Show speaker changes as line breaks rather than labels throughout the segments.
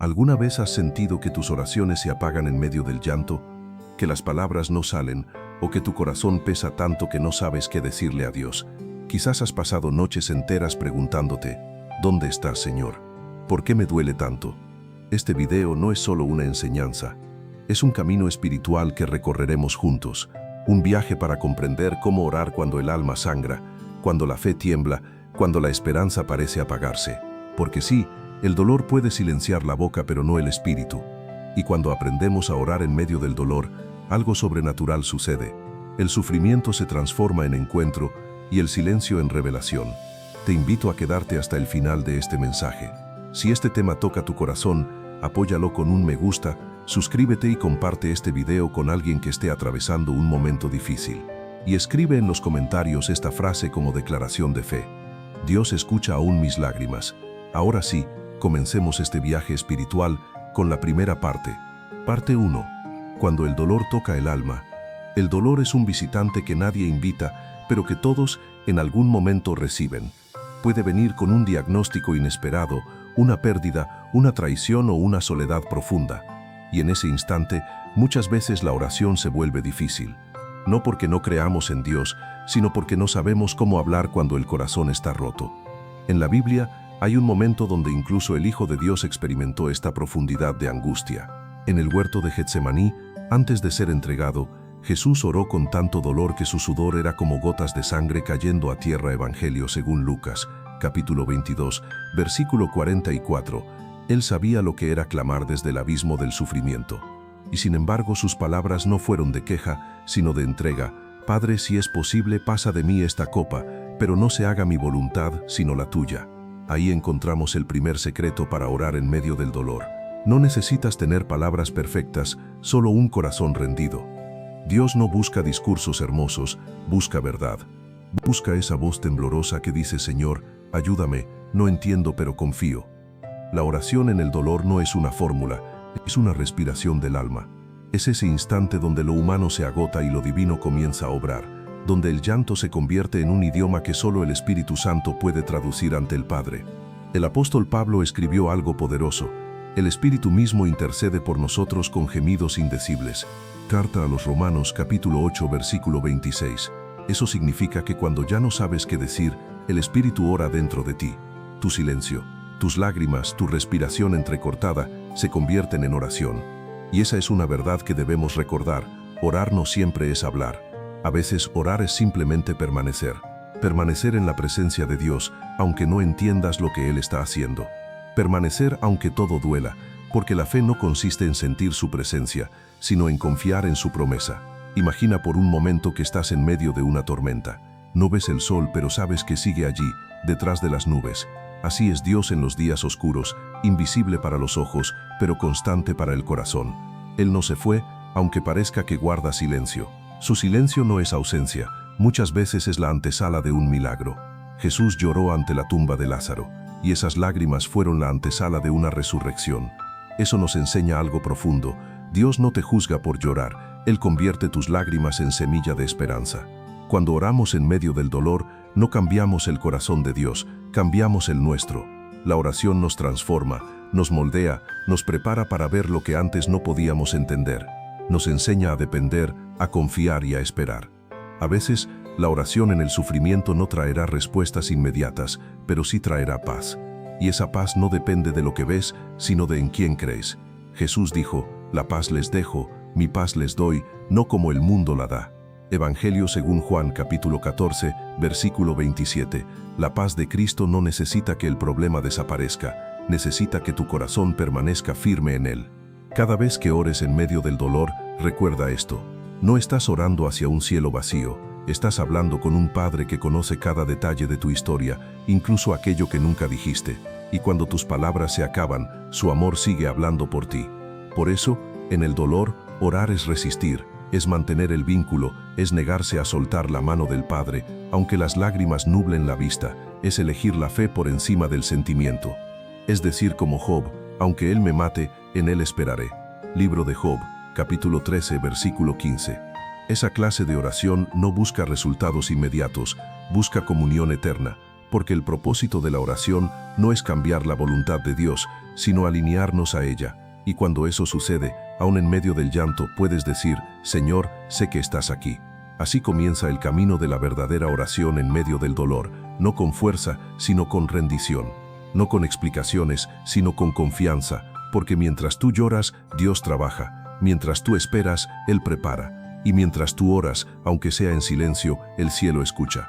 ¿Alguna vez has sentido que tus oraciones se apagan en medio del llanto, que las palabras no salen o que tu corazón pesa tanto que no sabes qué decirle a Dios? Quizás has pasado noches enteras preguntándote, ¿dónde estás, Señor? ¿Por qué me duele tanto? Este video no es solo una enseñanza, es un camino espiritual que recorreremos juntos, un viaje para comprender cómo orar cuando el alma sangra, cuando la fe tiembla, cuando la esperanza parece apagarse. Porque sí, el dolor puede silenciar la boca pero no el espíritu. Y cuando aprendemos a orar en medio del dolor, algo sobrenatural sucede. El sufrimiento se transforma en encuentro y el silencio en revelación. Te invito a quedarte hasta el final de este mensaje. Si este tema toca tu corazón, apóyalo con un me gusta, suscríbete y comparte este video con alguien que esté atravesando un momento difícil. Y escribe en los comentarios esta frase como declaración de fe. Dios escucha aún mis lágrimas. Ahora sí, comencemos este viaje espiritual con la primera parte. Parte 1. Cuando el dolor toca el alma. El dolor es un visitante que nadie invita, pero que todos en algún momento reciben. Puede venir con un diagnóstico inesperado, una pérdida, una traición o una soledad profunda. Y en ese instante, muchas veces la oración se vuelve difícil. No porque no creamos en Dios, sino porque no sabemos cómo hablar cuando el corazón está roto. En la Biblia, hay un momento donde incluso el Hijo de Dios experimentó esta profundidad de angustia. En el huerto de Getsemaní, antes de ser entregado, Jesús oró con tanto dolor que su sudor era como gotas de sangre cayendo a tierra. Evangelio según Lucas, capítulo 22, versículo 44. Él sabía lo que era clamar desde el abismo del sufrimiento. Y sin embargo sus palabras no fueron de queja, sino de entrega. Padre, si es posible, pasa de mí esta copa, pero no se haga mi voluntad, sino la tuya. Ahí encontramos el primer secreto para orar en medio del dolor. No necesitas tener palabras perfectas, solo un corazón rendido. Dios no busca discursos hermosos, busca verdad. Busca esa voz temblorosa que dice, Señor, ayúdame, no entiendo pero confío. La oración en el dolor no es una fórmula, es una respiración del alma. Es ese instante donde lo humano se agota y lo divino comienza a obrar, donde el llanto se convierte en un idioma que solo el Espíritu Santo puede traducir ante el Padre. El apóstol Pablo escribió algo poderoso. El Espíritu mismo intercede por nosotros con gemidos indecibles. Carta a los Romanos capítulo 8 versículo 26. Eso significa que cuando ya no sabes qué decir, el Espíritu ora dentro de ti. Tu silencio, tus lágrimas, tu respiración entrecortada se convierten en oración. Y esa es una verdad que debemos recordar. Orar no siempre es hablar. A veces orar es simplemente permanecer. Permanecer en la presencia de Dios, aunque no entiendas lo que Él está haciendo. Permanecer aunque todo duela, porque la fe no consiste en sentir su presencia, sino en confiar en su promesa. Imagina por un momento que estás en medio de una tormenta. No ves el sol, pero sabes que sigue allí, detrás de las nubes. Así es Dios en los días oscuros, invisible para los ojos, pero constante para el corazón. Él no se fue, aunque parezca que guarda silencio. Su silencio no es ausencia, muchas veces es la antesala de un milagro. Jesús lloró ante la tumba de Lázaro, y esas lágrimas fueron la antesala de una resurrección. Eso nos enseña algo profundo. Dios no te juzga por llorar, Él convierte tus lágrimas en semilla de esperanza. Cuando oramos en medio del dolor, no cambiamos el corazón de Dios, cambiamos el nuestro. La oración nos transforma, nos moldea, nos prepara para ver lo que antes no podíamos entender. Nos enseña a depender, a confiar y a esperar. A veces, la oración en el sufrimiento no traerá respuestas inmediatas, pero sí traerá paz. Y esa paz no depende de lo que ves, sino de en quién crees. Jesús dijo, la paz les dejo, mi paz les doy, no como el mundo la da. Evangelio según Juan capítulo 14, versículo 27. La paz de Cristo no necesita que el problema desaparezca, necesita que tu corazón permanezca firme en Él. Cada vez que ores en medio del dolor, recuerda esto. No estás orando hacia un cielo vacío, estás hablando con un Padre que conoce cada detalle de tu historia, incluso aquello que nunca dijiste. Y cuando tus palabras se acaban, su amor sigue hablando por ti. Por eso, en el dolor, orar es resistir, es mantener el vínculo, es negarse a soltar la mano del Padre, aunque las lágrimas nublen la vista, es elegir la fe por encima del sentimiento. Es decir, como Job, aunque Él me mate, en Él esperaré. Libro de Job, capítulo 13, versículo 15. Esa clase de oración no busca resultados inmediatos, busca comunión eterna. porque el propósito de la oración no es cambiar la voluntad de Dios, sino alinearnos a ella. Y cuando eso sucede, aun en medio del llanto, puedes decir, Señor, sé que estás aquí. Así comienza el camino de la verdadera oración en medio del dolor, no con fuerza, sino con rendición. No con explicaciones, sino con confianza, porque mientras tú lloras, Dios trabaja. Mientras tú esperas, Él prepara. Y mientras tú oras, aunque sea en silencio, el cielo escucha.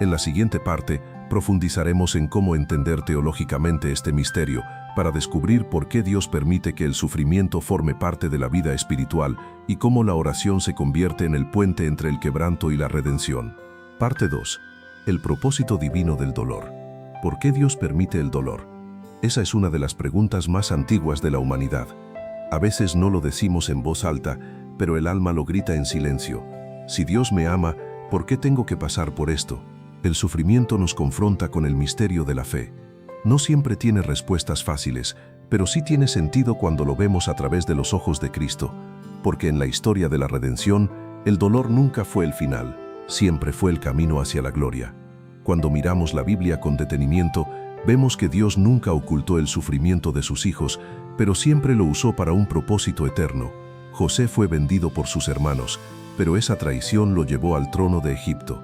En la siguiente parte, profundizaremos en cómo entender teológicamente este misterio, para descubrir por qué Dios permite que el sufrimiento forme parte de la vida espiritual y cómo la oración se convierte en el puente entre el quebranto y la redención. Parte 2. El propósito divino del dolor. ¿Por qué Dios permite el dolor? Esa es una de las preguntas más antiguas de la humanidad. A veces no lo decimos en voz alta, pero el alma lo grita en silencio. Si Dios me ama, ¿por qué tengo que pasar por esto? El sufrimiento nos confronta con el misterio de la fe. No siempre tiene respuestas fáciles, pero sí tiene sentido cuando lo vemos a través de los ojos de Cristo, porque en la historia de la redención, el dolor nunca fue el final, siempre fue el camino hacia la gloria. Cuando miramos la Biblia con detenimiento, vemos que Dios nunca ocultó el sufrimiento de sus hijos, pero siempre lo usó para un propósito eterno. José fue vendido por sus hermanos, pero esa traición lo llevó al trono de Egipto.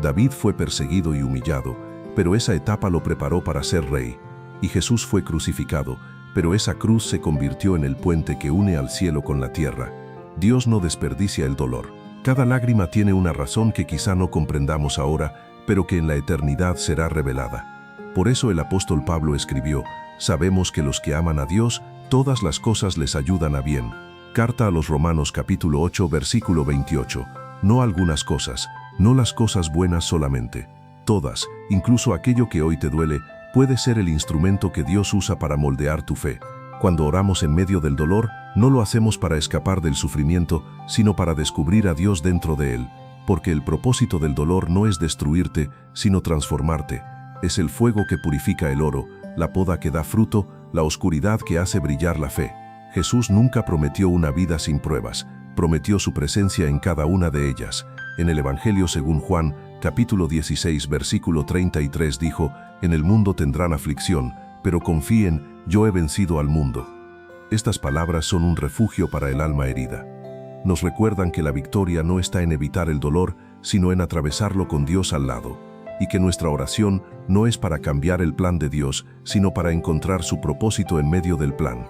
David fue perseguido y humillado, pero esa etapa lo preparó para ser rey. Y Jesús fue crucificado, pero esa cruz se convirtió en el puente que une al cielo con la tierra. Dios no desperdicia el dolor. Cada lágrima tiene una razón que quizá no comprendamos ahora, pero que en la eternidad será revelada. Por eso el apóstol Pablo escribió, sabemos que los que aman a Dios, todas las cosas les ayudan a bien. Carta a los Romanos capítulo 8 versículo 28. No algunas cosas, no las cosas buenas solamente. Todas, incluso aquello que hoy te duele, puede ser el instrumento que Dios usa para moldear tu fe. Cuando oramos en medio del dolor, no lo hacemos para escapar del sufrimiento, sino para descubrir a Dios dentro de él. Porque el propósito del dolor no es destruirte, sino transformarte. Es el fuego que purifica el oro, la poda que da fruto, la oscuridad que hace brillar la fe. Jesús nunca prometió una vida sin pruebas, prometió su presencia en cada una de ellas. En el Evangelio según Juan, capítulo 16, versículo 33 dijo, en el mundo tendrán aflicción, pero confíen, yo he vencido al mundo. Estas palabras son un refugio para el alma herida. Nos recuerdan que la victoria no está en evitar el dolor, sino en atravesarlo con Dios al lado, y que nuestra oración no es para cambiar el plan de Dios, sino para encontrar su propósito en medio del plan.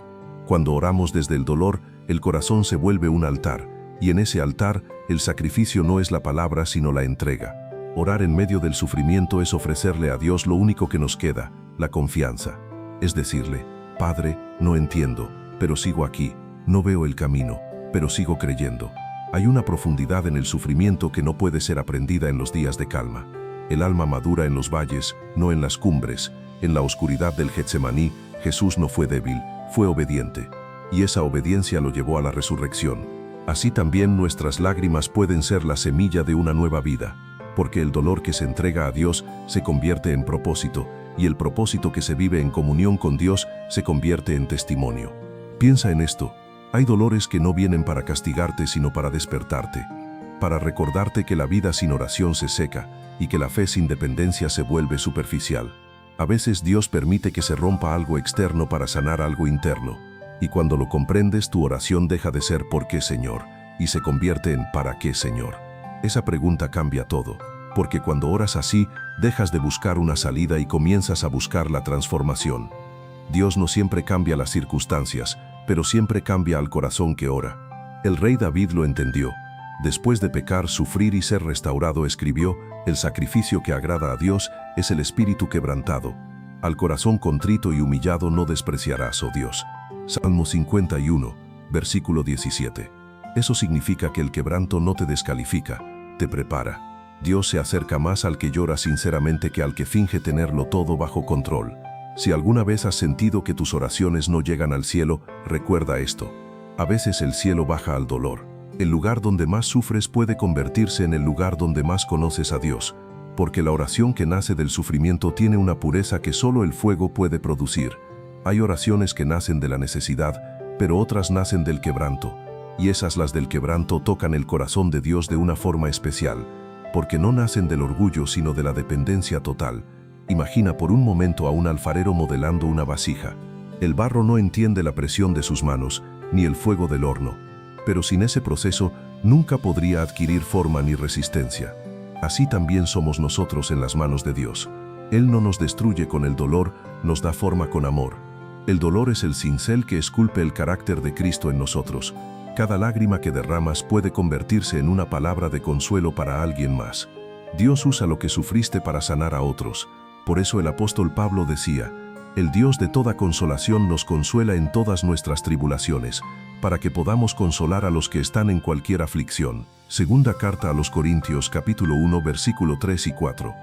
Cuando oramos desde el dolor, el corazón se vuelve un altar, y en ese altar, el sacrificio no es la palabra, sino la entrega. Orar en medio del sufrimiento es ofrecerle a Dios lo único que nos queda, la confianza. Es decirle, Padre, no entiendo, pero sigo aquí, no veo el camino, pero sigo creyendo. Hay una profundidad en el sufrimiento que no puede ser aprendida en los días de calma. El alma madura en los valles, no en las cumbres. En la oscuridad del Getsemaní, Jesús no fue débil, fue obediente. Y esa obediencia lo llevó a la resurrección. Así también nuestras lágrimas pueden ser la semilla de una nueva vida, porque el dolor que se entrega a Dios se convierte en propósito, y el propósito que se vive en comunión con Dios se convierte en testimonio. Piensa en esto. Hay dolores que no vienen para castigarte, sino para despertarte, para recordarte que la vida sin oración se seca y que la fe sin dependencia se vuelve superficial. A veces Dios permite que se rompa algo externo para sanar algo interno, y cuando lo comprendes, tu oración deja de ser ¿por qué, Señor?, y se convierte en ¿para qué, Señor? Esa pregunta cambia todo, porque cuando oras así, dejas de buscar una salida y comienzas a buscar la transformación. Dios no siempre cambia las circunstancias, pero siempre cambia al corazón que ora. El rey David lo entendió. Después de pecar, sufrir y ser restaurado, escribió, el sacrificio que agrada a Dios es el espíritu quebrantado. Al corazón contrito y humillado no despreciarás, oh Dios. Salmo 51, versículo 17. Eso significa que el quebranto no te descalifica, te prepara. Dios se acerca más al que llora sinceramente que al que finge tenerlo todo bajo control. Si alguna vez has sentido que tus oraciones no llegan al cielo, recuerda esto. A veces el cielo baja al dolor. El lugar donde más sufres puede convertirse en el lugar donde más conoces a Dios, porque la oración que nace del sufrimiento tiene una pureza que solo el fuego puede producir. Hay oraciones que nacen de la necesidad, pero otras nacen del quebranto, y esas, las del quebranto, tocan el corazón de Dios de una forma especial, porque no nacen del orgullo sino de la dependencia total. Imagina por un momento a un alfarero modelando una vasija. El barro no entiende la presión de sus manos, ni el fuego del horno. Pero sin ese proceso, nunca podría adquirir forma ni resistencia. Así también somos nosotros en las manos de Dios. Él no nos destruye con el dolor, nos da forma con amor. El dolor es el cincel que esculpe el carácter de Cristo en nosotros. Cada lágrima que derramas puede convertirse en una palabra de consuelo para alguien más. Dios usa lo que sufriste para sanar a otros. Por eso el apóstol Pablo decía: el Dios de toda consolación nos consuela en todas nuestras tribulaciones, para que podamos consolar a los que están en cualquier aflicción. Segunda carta a los Corintios, capítulo 1, versículo 3 y 4.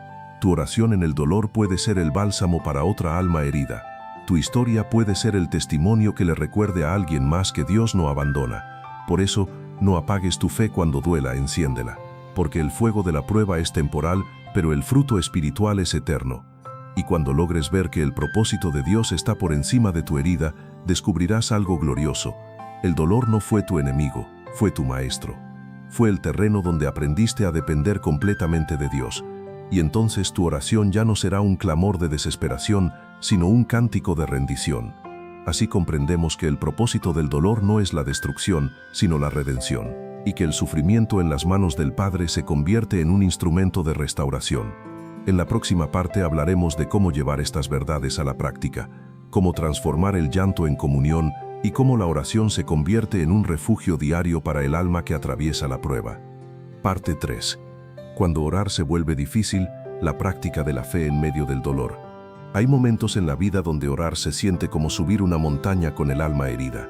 Tu oración en el dolor puede ser el bálsamo para otra alma herida. Tu historia puede ser el testimonio que le recuerde a alguien más que Dios no abandona. Por eso, no apagues tu fe cuando duela, enciéndela. Porque el fuego de la prueba es temporal, pero el fruto espiritual es eterno. Y cuando logres ver que el propósito de Dios está por encima de tu herida, descubrirás algo glorioso. El dolor no fue tu enemigo, fue tu maestro. Fue el terreno donde aprendiste a depender completamente de Dios. Y entonces tu oración ya no será un clamor de desesperación, sino un cántico de rendición. Así comprendemos que el propósito del dolor no es la destrucción, sino la redención, y que el sufrimiento en las manos del Padre se convierte en un instrumento de restauración. En la próxima parte hablaremos de cómo llevar estas verdades a la práctica, cómo transformar el llanto en comunión y cómo la oración se convierte en un refugio diario para el alma que atraviesa la prueba. Parte 3. Cuando orar se vuelve difícil, la práctica de la fe en medio del dolor. Hay momentos en la vida donde orar se siente como subir una montaña con el alma herida.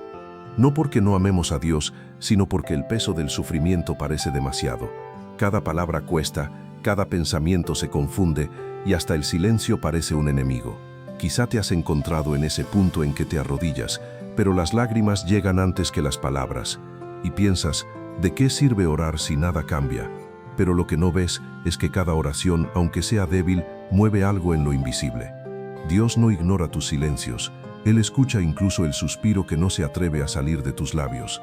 No porque no amemos a Dios, sino porque el peso del sufrimiento parece demasiado. Cada palabra cuesta, cada pensamiento se confunde y hasta el silencio parece un enemigo. Quizá te has encontrado en ese punto en que te arrodillas, pero las lágrimas llegan antes que las palabras. Y piensas, ¿de qué sirve orar si nada cambia? Pero lo que no ves es que cada oración, aunque sea débil, mueve algo en lo invisible. Dios no ignora tus silencios. Él escucha incluso el suspiro que no se atreve a salir de tus labios.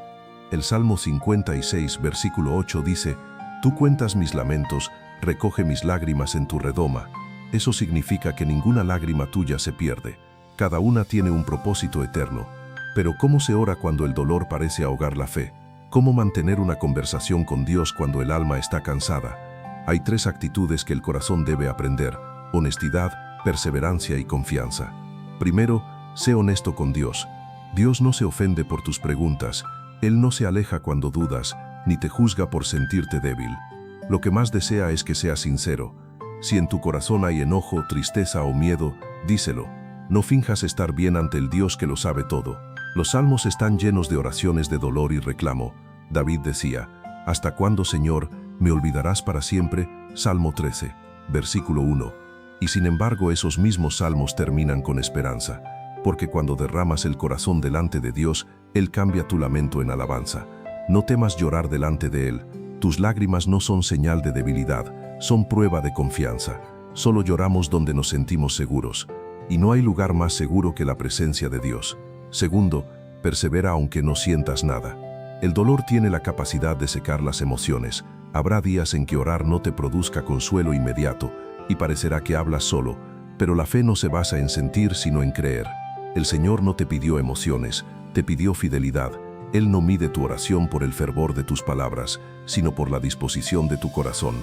El Salmo 56, versículo 8 dice: Tú cuentas mis lamentos, recoge mis lágrimas en tu redoma. Eso significa que ninguna lágrima tuya se pierde. Cada una tiene un propósito eterno. Pero ¿cómo se ora cuando el dolor parece ahogar la fe? ¿Cómo mantener una conversación con Dios cuando el alma está cansada? Hay 3 actitudes que el corazón debe aprender: honestidad, perseverancia y confianza. Primero, sé honesto con Dios. Dios no se ofende por tus preguntas. Él no se aleja cuando dudas, ni te juzga por sentirte débil. Lo que más desea es que seas sincero. Si en tu corazón hay enojo, tristeza o miedo, díselo. No finjas estar bien ante el Dios que lo sabe todo. Los salmos están llenos de oraciones de dolor y reclamo. David decía: ¿Hasta cuándo, Señor, me olvidarás para siempre? Salmo 13, versículo 1. Y sin embargo esos mismos salmos terminan con esperanza, porque cuando derramas el corazón delante de Dios, Él cambia tu lamento en alabanza. No temas llorar delante de Él. Tus lágrimas no son señal de debilidad, son prueba de confianza. Solo lloramos donde nos sentimos seguros. Y no hay lugar más seguro que la presencia de Dios. Segundo, persevera aunque no sientas nada. El dolor tiene la capacidad de secar las emociones. Habrá días en que orar no te produzca consuelo inmediato y parecerá que hablas solo, pero la fe no se basa en sentir sino en creer. El Señor no te pidió emociones, te pidió fidelidad. Él no mide tu oración por el fervor de tus palabras, sino por la disposición de tu corazón.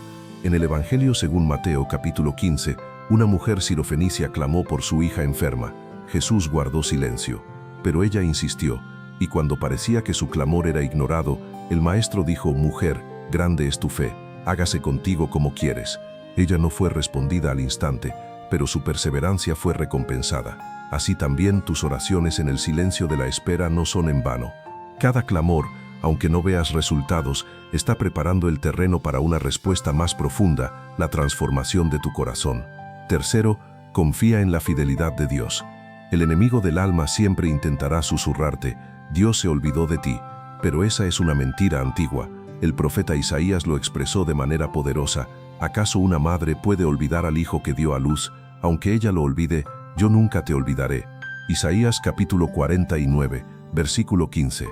En el Evangelio según Mateo capítulo 15, una mujer sirofenicia clamó por su hija enferma. Jesús guardó silencio, pero ella insistió, y cuando parecía que su clamor era ignorado, el maestro dijo: Mujer, grande es tu fe, hágase contigo como quieres. Ella no fue respondida al instante, pero su perseverancia fue recompensada. Así también tus oraciones en el silencio de la espera no son en vano. Cada clamor, aunque no veas resultados, está preparando el terreno para una respuesta más profunda, la transformación de tu corazón. Tercero, confía en la fidelidad de Dios. El enemigo del alma siempre intentará susurrarte: Dios se olvidó de ti. Pero esa es una mentira antigua. El profeta Isaías lo expresó de manera poderosa: ¿acaso una madre puede olvidar al hijo que dio a luz? Aunque ella lo olvide, yo nunca te olvidaré. Isaías capítulo 49, versículo 15.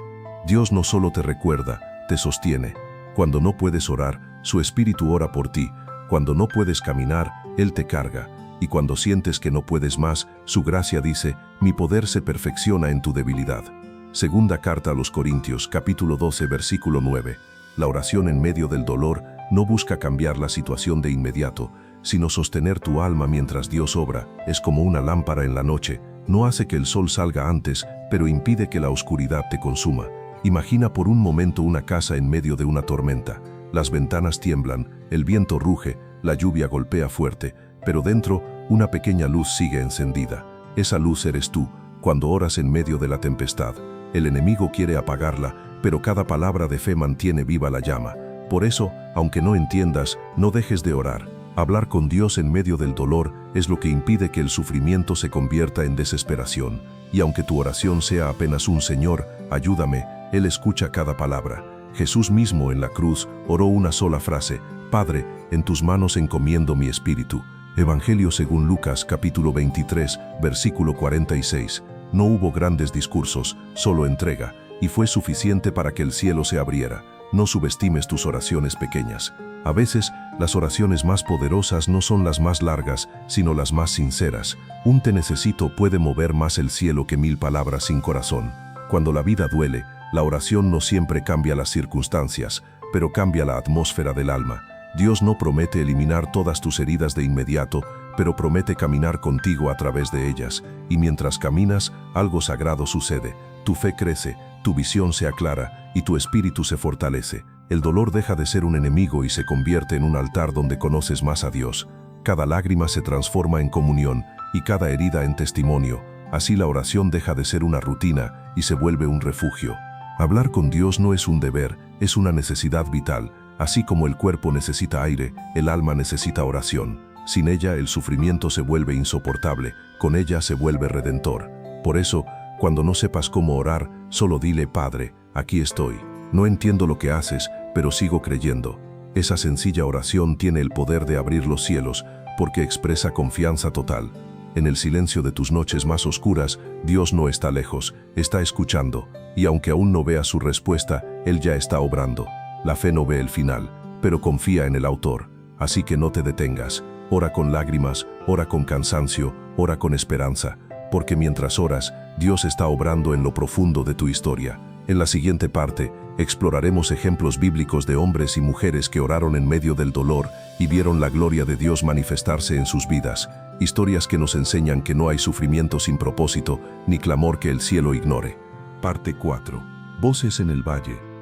Dios no solo te recuerda, te sostiene. Cuando no puedes orar, su espíritu ora por ti. Cuando no puedes caminar, Él te carga. y cuando sientes que no puedes más, su gracia dice, mi poder se perfecciona en tu debilidad. Segunda carta a los Corintios, capítulo 12, versículo 9. La oración en medio del dolor no busca cambiar la situación de inmediato, sino sostener tu alma mientras Dios obra. Es como una lámpara en la noche, no hace que el sol salga antes, pero impide que la oscuridad te consuma. Imagina por un momento una casa en medio de una tormenta. Las ventanas tiemblan, el viento ruge, la lluvia golpea fuerte, pero dentro una pequeña luz sigue encendida. Esa luz eres tú, cuando oras en medio de la tempestad. El enemigo quiere apagarla, pero cada palabra de fe mantiene viva la llama. Por eso, aunque no entiendas, no dejes de orar. Hablar con Dios en medio del dolor es lo que impide que el sufrimiento se convierta en desesperación. Y aunque tu oración sea apenas un Señor, ayúdame, Él escucha cada palabra. Jesús mismo en la cruz oró una sola frase, Padre, en tus manos encomiendo mi espíritu. Evangelio según Lucas capítulo 23, versículo 46. No hubo grandes discursos, solo entrega, y fue suficiente para que el cielo se abriera. No subestimes tus oraciones pequeñas. A veces, las oraciones más poderosas no son las más largas, sino las más sinceras. Un te necesito puede mover más el cielo que 1000 palabras sin corazón. Cuando la vida duele, la oración no siempre cambia las circunstancias, pero cambia la atmósfera del alma. Dios no promete eliminar todas tus heridas de inmediato, pero promete caminar contigo a través de ellas, y mientras caminas, algo sagrado sucede. Tu fe crece, tu visión se aclara, y tu espíritu se fortalece. El dolor deja de ser un enemigo y se convierte en un altar donde conoces más a Dios. Cada lágrima se transforma en comunión, y cada herida en testimonio. Así la oración deja de ser una rutina y se vuelve un refugio. Hablar con Dios no es un deber, es una necesidad vital. Así como el cuerpo necesita aire, el alma necesita oración. Sin ella el sufrimiento se vuelve insoportable, con ella se vuelve redentor. Por eso, cuando no sepas cómo orar, solo dile, Padre, aquí estoy. No entiendo lo que haces, pero sigo creyendo. Esa sencilla oración tiene el poder de abrir los cielos, porque expresa confianza total. En el silencio de tus noches más oscuras, Dios no está lejos, está escuchando, y aunque aún no veas su respuesta, Él ya está obrando. La fe no ve el final, pero confía en el autor, así que no te detengas. Ora con lágrimas, ora con cansancio, ora con esperanza, porque mientras oras, Dios está obrando en lo profundo de tu historia. En la siguiente parte, exploraremos ejemplos bíblicos de hombres y mujeres que oraron en medio del dolor y vieron la gloria de Dios manifestarse en sus vidas. Historias que nos enseñan que no hay sufrimiento sin propósito, ni clamor que el cielo ignore. Parte 4. Voces en el valle.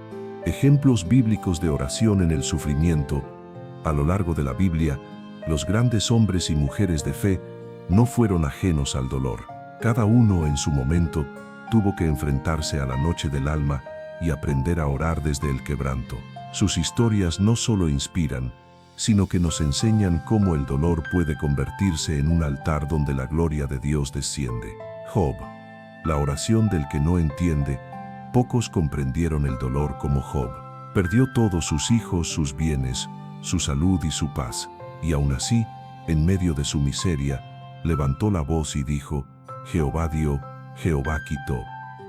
Ejemplos bíblicos de oración en el sufrimiento. A lo largo de la Biblia, los grandes hombres y mujeres de fe no fueron ajenos al dolor. Cada uno en su momento tuvo que enfrentarse a la noche del alma y aprender a orar desde el quebranto. Sus historias no solo inspiran, sino que nos enseñan cómo el dolor puede convertirse en un altar donde la gloria de Dios desciende. Job. La oración del que no entiende. Pocos comprendieron el dolor como Job. Perdió todos sus hijos, sus bienes, su salud y su paz. Y aún así, en medio de su miseria, levantó la voz y dijo, Jehová dio, Jehová quitó.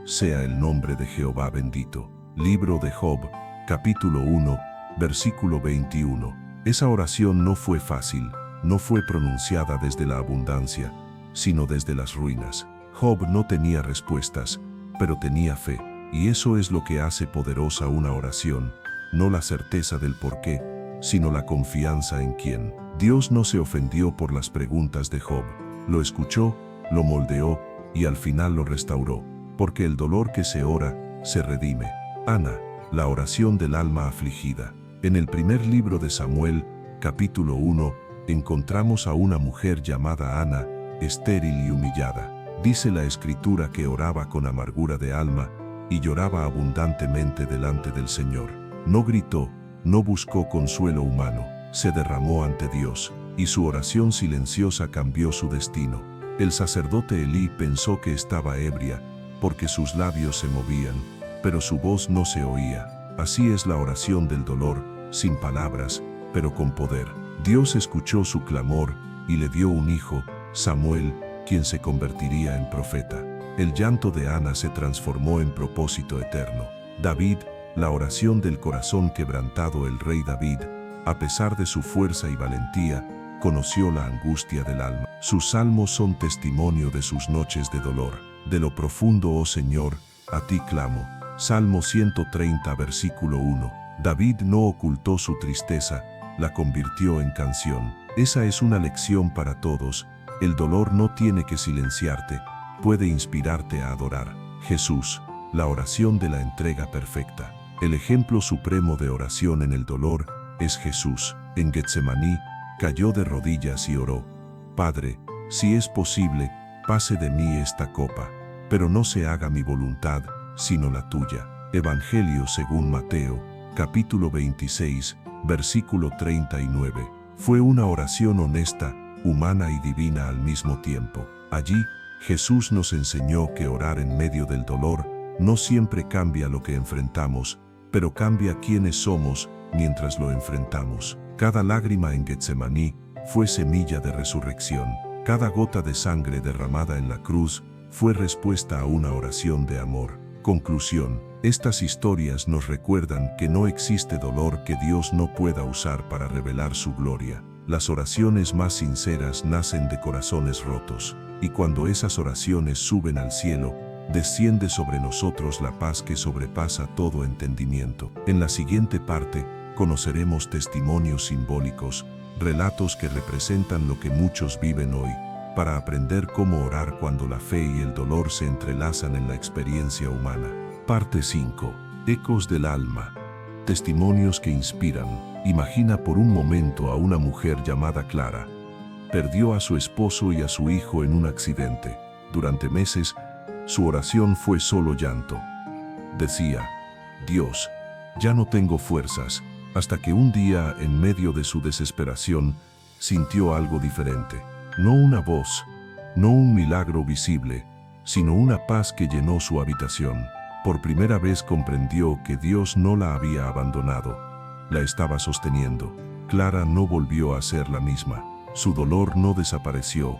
Sea el nombre de Jehová bendito. Libro de Job, capítulo 1, versículo 21. Esa oración no fue fácil, no fue pronunciada desde la abundancia, sino desde las ruinas. Job no tenía respuestas, pero tenía fe. Y eso es lo que hace poderosa una oración, no la certeza del porqué, sino la confianza en quién. Dios no se ofendió por las preguntas de Job, lo escuchó, lo moldeó y al final lo restauró, porque el dolor que se ora, se redime. Ana, la oración del alma afligida. En el primer libro de Samuel, capítulo 1, encontramos a una mujer llamada Ana, estéril y humillada. Dice la Escritura que oraba con amargura de alma y lloraba abundantemente delante del Señor. No gritó, no buscó consuelo humano, se derramó ante Dios, y su oración silenciosa cambió su destino. El sacerdote Elí pensó que estaba ebria, porque sus labios se movían, pero su voz no se oía. Así es la oración del dolor, sin palabras, pero con poder. Dios escuchó su clamor y le dio un hijo, Samuel, quien se convertiría en profeta. El llanto de Ana se transformó en propósito eterno. David, la oración del corazón quebrantado. El rey David, a pesar de su fuerza y valentía, conoció la angustia del alma. Sus salmos son testimonio de sus noches de dolor. De lo profundo, oh Señor, a ti clamo. Salmo 130, versículo 1. David no ocultó su tristeza, la convirtió en canción. Esa es una lección para todos. El dolor no tiene que silenciarte, puede inspirarte a adorar. Jesús, la oración de la entrega perfecta. El ejemplo supremo de oración en el dolor es Jesús. En Getsemaní, cayó de rodillas y oró: Padre, si es posible, pase de mí esta copa, pero no se haga mi voluntad, sino la tuya. Evangelio según Mateo, capítulo 26, versículo 39. Fue una oración honesta, humana y divina al mismo tiempo. Allí, Jesús nos enseñó que orar en medio del dolor no siempre cambia lo que enfrentamos, pero cambia quiénes somos mientras lo enfrentamos. Cada lágrima en Getsemaní fue semilla de resurrección. Cada gota de sangre derramada en la cruz fue respuesta a una oración de amor. Conclusión: estas historias nos recuerdan que no existe dolor que Dios no pueda usar para revelar su gloria. Las oraciones más sinceras nacen de corazones rotos, y cuando esas oraciones suben al cielo, desciende sobre nosotros la paz que sobrepasa todo entendimiento. En la siguiente parte, conoceremos testimonios simbólicos, relatos que representan lo que muchos viven hoy, para aprender cómo orar cuando la fe y el dolor se entrelazan en la experiencia humana. Parte 5. Ecos del alma. Testimonios que inspiran. Imagina por un momento a una mujer llamada Clara. Perdió a su esposo y a su hijo en un accidente. Durante meses, su oración fue solo llanto. Decía: Dios, ya no tengo fuerzas, hasta que un día, en medio de su desesperación, sintió algo diferente. No una voz, no un milagro visible, sino una paz que llenó su habitación. Por primera vez comprendió que Dios no la había abandonado, la estaba sosteniendo. Clara no volvió a ser la misma. Su dolor no desapareció,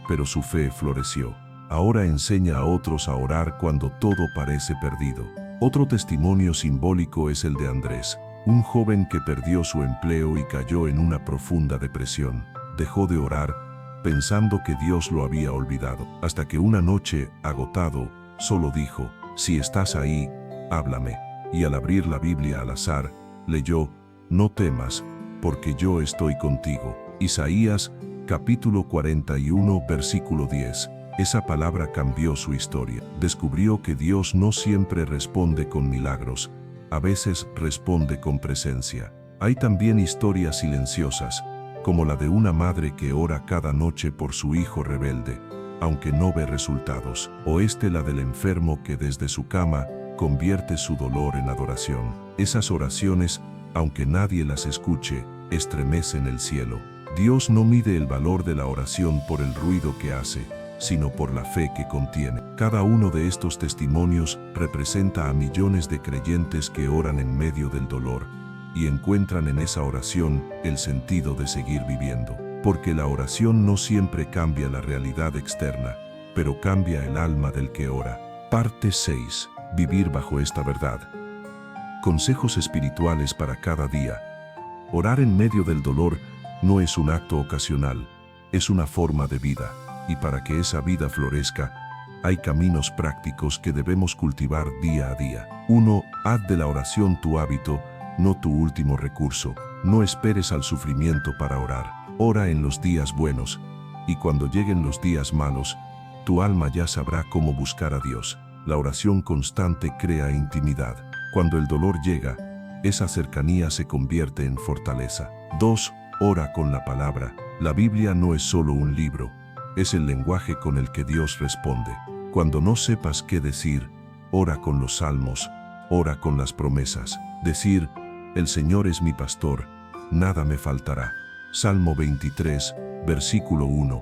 pero su fe floreció. Ahora enseña a otros a orar cuando todo parece perdido. Otro testimonio simbólico es el de Andrés, un joven que perdió su empleo y cayó en una profunda depresión. Dejó de orar, pensando que Dios lo había olvidado, hasta que una noche, agotado, solo dijo: Si estás ahí, háblame. Y al abrir la Biblia al azar, leyó: No temas, porque yo estoy contigo. Isaías, capítulo 41, versículo 10. Esa palabra cambió su historia. Descubrió que Dios no siempre responde con milagros, a veces responde con presencia. Hay también historias silenciosas, como la de una madre que ora cada noche por su hijo rebelde, aunque no ve resultados. O la del enfermo que desde su cama convierte su dolor en adoración. Esas oraciones, aunque nadie las escuche, estremecen el cielo. Dios no mide el valor de la oración por el ruido que hace, sino por la fe que contiene. Cada uno de estos testimonios representa a millones de creyentes que oran en medio del dolor y encuentran en esa oración el sentido de seguir viviendo. Porque la oración no siempre cambia la realidad externa, pero cambia el alma del que ora. Parte 6. Vivir bajo esta verdad. Consejos espirituales para cada día. Orar en medio del dolor no es un acto ocasional, es una forma de vida. Y para que esa vida florezca, hay caminos prácticos que debemos cultivar día a día. 1. Haz de la oración tu hábito, no tu último recurso. No esperes al sufrimiento para orar. Ora en los días buenos, y cuando lleguen los días malos, tu alma ya sabrá cómo buscar a Dios. La oración constante crea intimidad. Cuando el dolor llega, esa cercanía se convierte en fortaleza. 2. Ora con la palabra. La Biblia no es solo un libro, es el lenguaje con el que Dios responde. Cuando no sepas qué decir, ora con los salmos, ora con las promesas. Decir: El Señor es mi pastor, nada me faltará. Salmo 23, versículo 1.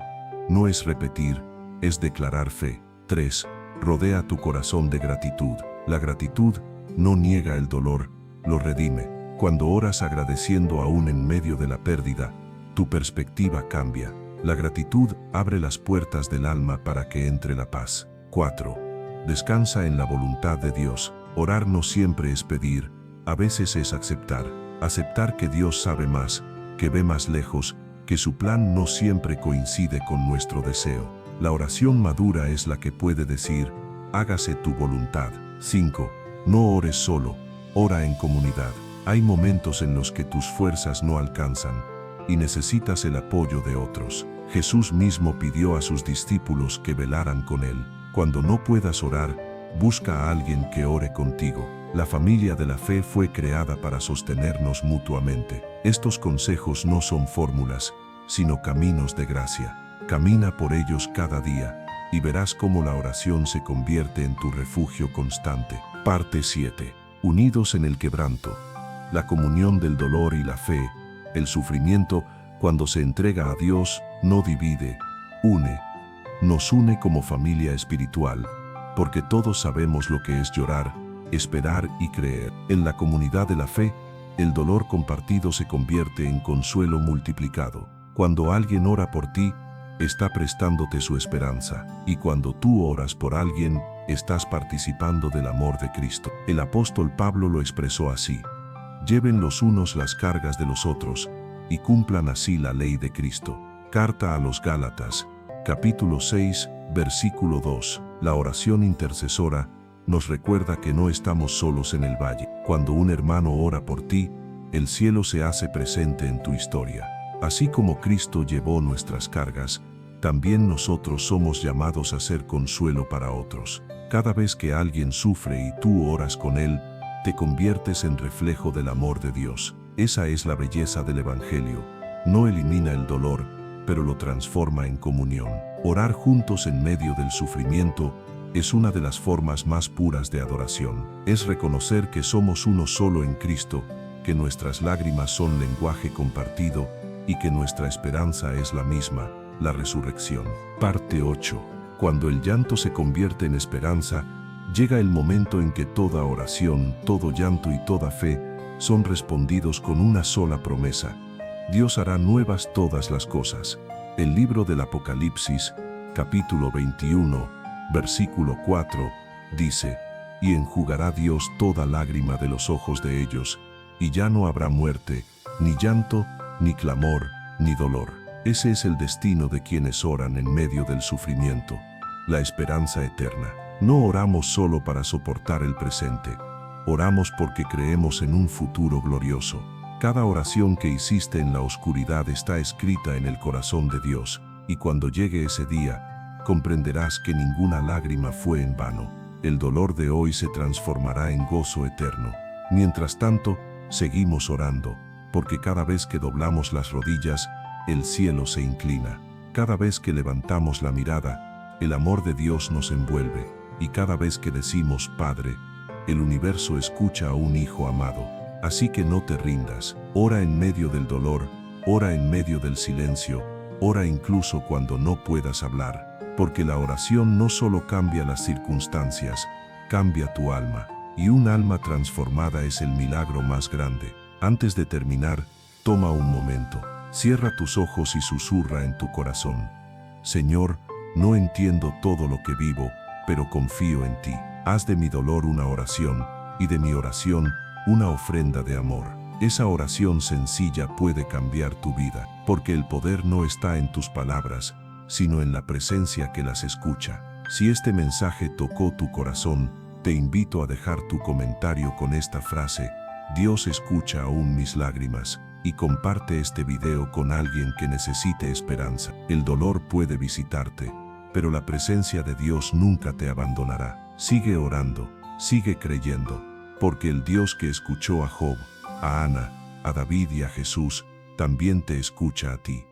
No es repetir, es declarar fe. 3. Rodea tu corazón de gratitud. La gratitud no niega el dolor, lo redime. Cuando oras agradeciendo aún en medio de la pérdida, tu perspectiva cambia. La gratitud abre las puertas del alma para que entre la paz. 4. Descansa en la voluntad de Dios. Orar no siempre es pedir, a veces es aceptar. Aceptar que Dios sabe más, que ve más lejos, que su plan no siempre coincide con nuestro deseo. La oración madura es la que puede decir, hágase tu voluntad. 5. No ores solo, ora en comunidad. Hay momentos en los que tus fuerzas no alcanzan y necesitas el apoyo de otros. Jesús mismo pidió a sus discípulos que velaran con él. Cuando no puedas orar, busca a alguien que ore contigo. La familia de la fe fue creada para sostenernos mutuamente. Estos consejos no son fórmulas, sino caminos de gracia. Camina por ellos cada día y verás cómo la oración se convierte en tu refugio constante. Parte 7. Unidos en el quebranto. La comunión del dolor y la fe, el sufrimiento, cuando se entrega a Dios, no divide, une. Nos une como familia espiritual, porque todos sabemos lo que es llorar, esperar y creer. En la comunidad de la fe, el dolor compartido se convierte en consuelo multiplicado. Cuando alguien ora por ti, está prestándote su esperanza, y cuando tú oras por alguien, estás participando del amor de Cristo. El apóstol Pablo lo expresó así: lleven los unos las cargas de los otros, y cumplan así la ley de Cristo. Carta a los Gálatas, capítulo 6, versículo 2. La oración intercesora nos recuerda que no estamos solos en el valle. Cuando un hermano ora por ti, el cielo se hace presente en tu historia. Así como Cristo llevó nuestras cargas, también nosotros somos llamados a ser consuelo para otros. Cada vez que alguien sufre y tú oras con él, te conviertes en reflejo del amor de Dios. Esa es la belleza del Evangelio. No elimina el dolor, pero lo transforma en comunión. Orar juntos en medio del sufrimiento es una de las formas más puras de adoración. Es reconocer que somos uno solo en Cristo, que nuestras lágrimas son lenguaje compartido y que nuestra esperanza es la misma, la resurrección. Parte 8. Cuando el llanto se convierte en esperanza, llega el momento en que toda oración, todo llanto y toda fe son respondidos con una sola promesa: Dios hará nuevas todas las cosas. El libro del Apocalipsis, capítulo 21, versículo 4, dice: y enjugará Dios toda lágrima de los ojos de ellos, y ya no habrá muerte, ni llanto, ni clamor, ni dolor. Ese es el destino de quienes oran en medio del sufrimiento, la esperanza eterna. No oramos solo para soportar el presente, oramos porque creemos en un futuro glorioso. Cada oración que hiciste en la oscuridad está escrita en el corazón de Dios, y cuando llegue ese día, comprenderás que ninguna lágrima fue en vano. El dolor de hoy se transformará en gozo eterno. Mientras tanto, seguimos orando, porque cada vez que doblamos las rodillas, el cielo se inclina. Cada vez que levantamos la mirada, el amor de Dios nos envuelve, y cada vez que decimos Padre, el universo escucha a un hijo amado. Así que no te rindas. Ora en medio del dolor, ora en medio del silencio, ora incluso cuando no puedas hablar, porque la oración no solo cambia las circunstancias, cambia tu alma, y un alma transformada es el milagro más grande. Antes de terminar, toma un momento, cierra tus ojos y susurra en tu corazón: Señor, no entiendo todo lo que vivo, pero confío en ti. Haz de mi dolor una oración, y de mi oración una ofrenda de amor. Esa oración sencilla puede cambiar tu vida, porque el poder no está en tus palabras, sino en la presencia que las escucha. Si este mensaje tocó tu corazón, te invito a dejar tu comentario con esta frase: Dios escucha aún mis lágrimas, y comparte este video con alguien que necesite esperanza. El dolor puede visitarte, pero la presencia de Dios nunca te abandonará. Sigue orando, sigue creyendo, porque el Dios que escuchó a Job, a Ana, a David y a Jesús, también te escucha a ti.